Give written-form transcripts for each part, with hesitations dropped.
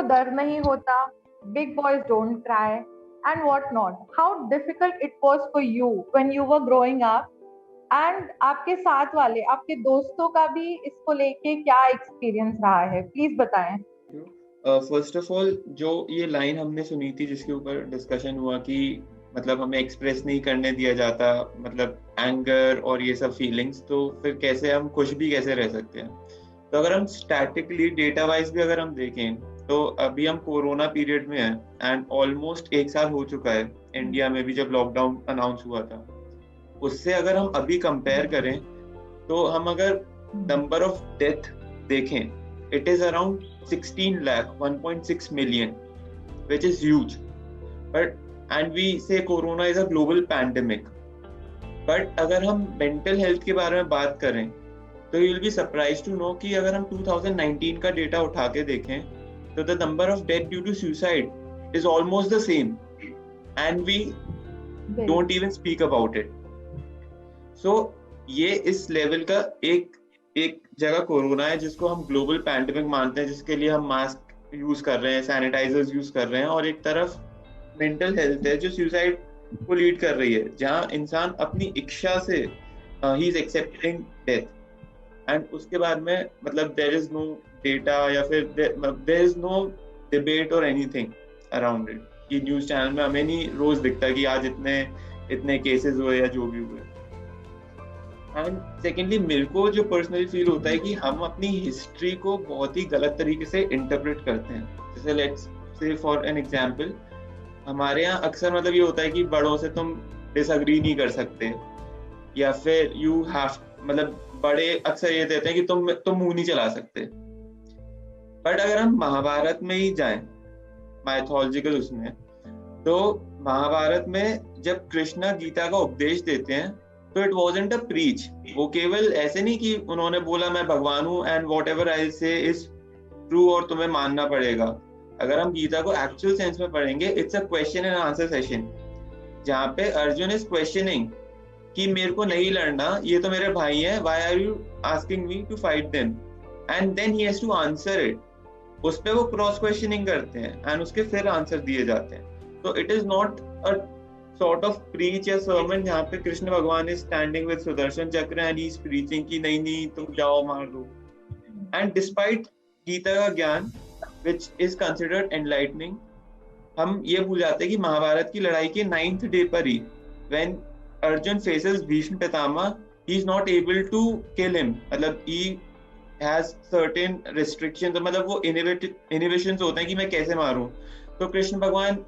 डर नहीं होता, big boys don't cry and what not. How difficult it was for you when you were growing up, and आपके साथ वाले आपके दोस्तों का भी इसको लेके क्या एक्सपीरियंस रहा है, प्लीज बताएं. फर्स्ट ऑफ ऑल, जो ये लाइन हमने सुनी थी जिसके ऊपर डिस्कशन हुआ कि मतलब हमें एक्सप्रेस नहीं करने दिया जाता, मतलब एंगर और ये सब फीलिंग्स, तो फिर कैसे हम खुश भी कैसे रह सकते हैं. तो अगर हम स्टैटिकली डेटा वाइज भी अगर हम देखें तो अभी हम कोरोना पीरियड में हैं एंड ऑलमोस्ट 1 साल हो चुका है इंडिया में भी जब लॉकडाउन अनाउंस हुआ था. उससे अगर हम अभी कंपेयर करें तो हम अगर नंबर ऑफ डेथ देखें, it is around 16 lakh, 1.6 million, which is huge. And we say corona is a global pandemic. But अगर हम mental health के बारे में बात करें तो you will be surprised to know कि अगर हम 2019 का डेटा उठा के देखें तो the number of death due to suicide is almost the same and we don't even speak about it. So ये इस लेवल का एक जगह कोरोना है जिसको हम ग्लोबल पैंडेमिक मानते हैं, जिसके लिए हम मास्क यूज कर रहे हैं, सैनिटाइजर्स यूज कर रहे हैं, और एक तरफ मेंटल हेल्थ है जो सुसाइड को लीड कर रही है, जहां इंसान अपनी इच्छा से he is accepting death. And उसके बाद में मतलब देयर इज नो डेटा या फिर देयर इज नो डिबेट और एनीथिंग अराउंड इट. कि न्यूज चैनल में हमें नहीं रोज दिखता कि आज इतने केसेस हुए या जो भी हुए. एंड सेकेंडली, मेरे को जो पर्सनली फील होता है कि हम अपनी हिस्ट्री को बहुत ही गलत तरीके से इंटरप्रेट करते हैं. जैसे let's say for an example, हमारे यहाँ अक्सर मतलब ये होता है कि बड़ों से तुम डिसएग्री नहीं कर सकते, या फिर यू हैव मतलब बड़े अक्सर ये देते हैं कि तुम मुंह नहीं चला सकते. बट अगर हम महाभारत में ही जाएं, माइथोलॉजिकल उसमें, तो महाभारत में जब कृष्ण गीता का उपदेश देते हैं तो इट वॉजंट अ प्रीच. वो केवल ऐसे नहीं कि उन्होंने बोला मैं भगवान हूँ एंड वॉट एवर आई से इज ट्रू और तुम्हें मानना पड़ेगा. अगर हम गीता को एक्चुअल सेंस में पढ़ेंगे, it's a question and answer session, जहाँ पे अर्जुन इज क्वेश्चनिंग कि मेरे को नहीं लड़ना, ये तो मेरे भाई हैं, why are you asking me to fight them, and then he has to answer it. उस पे वो क्रॉस क्वेश्चनिंग करते हैं एंड उसके फिर आंसर दिए जाते हैं. तो it is not a sort of preach या sermon जहाँ पे कृष्ण भगवान is standing with सुदर्शन चक्र and he is preaching कि नहीं तुम जाओ मार दो. And despite गीता का ज्ञान which is considered enlightening, हम ये भूल जाते हैं कि महाभारत की लड़ाई के 9th day पर ही when Arjun faces Bhishma Pitamah, he is not able to kill him. मतलब he has certain restrictions, मतलब वो inhibitions होते हैं कि मैं कैसे मारूं. तो कृष्ण भगवान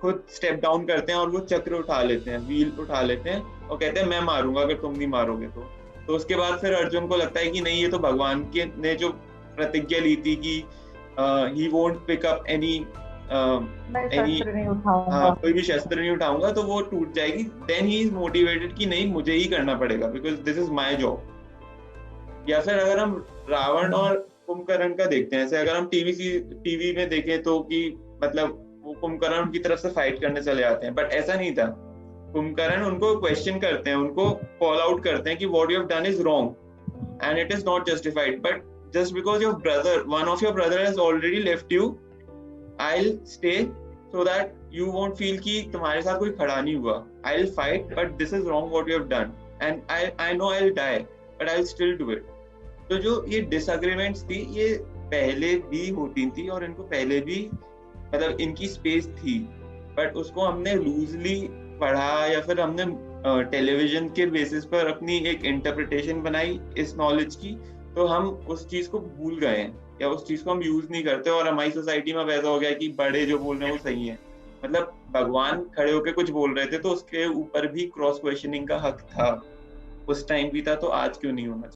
खुद स्टेप डाउन करते हैं और वो चक्र उठा लेते हैं, व्हील उठा लेते हैं और कहते हैं मैं मारूंगा अगर तुम नहीं मारोगे तो. तो उसके बाद फिर अर्जुन को लगता है कि नहीं, ये तो भगवान के ने जो प्रतिज्ञा ली थी कि he won't pick up any कोई भी शस्त्र नहीं उठाऊंगा, तो वो टूट जाएगी. देन ही इज मोटिवेटेड कि नहीं, मुझे ही करना पड़ेगा because this is my job. या फिर अगर हम रावण और कुंभकर्ण का देखते हैं, ऐसे अगर हम टीवी में देखें तो कि मतलब वो कुंभकर्ण उनकी तरफ से फाइट करने चले जाते हैं, बट ऐसा नहीं था. कुंभकर्ण उनको क्वेश्चन करते हैं, उनको कॉल आउट करते हैं कि what you have done is wrong and it is not justified, but just because your brother, one of your brother has already left you, I will stay so that you won't feel कि तुम्हारे साथ कोई खड़ा नहीं हुआ. I will fight but this is wrong what you have done and I know I will die but I will still do it. तो जो ये डिसएग्रीमेंट्स थी ये पहले भी होती थी और इनको पहले भी मतलब इनकी स्पेस थी, बट उसको हमने लूजली पढ़ा या फिर हमने टेलीविजन के बेसिस पर अपनी एक इंटरप्रिटेशन बनाई इस नॉलेज की, तो हम उस चीज को भूल गए हैं या उस चीज को हम यूज नहीं करते. और हमारी सोसाइटी में वैसा हो गया कि बड़े जो बोल रहे हैं वो सही है. मतलब भगवान खड़े होकर कुछ बोल रहे थे तो उसके ऊपर भी क्रॉस क्वेश्चनिंग का हक था, उस टाइम भी था, तो आज क्यों नहीं होना चाहिए.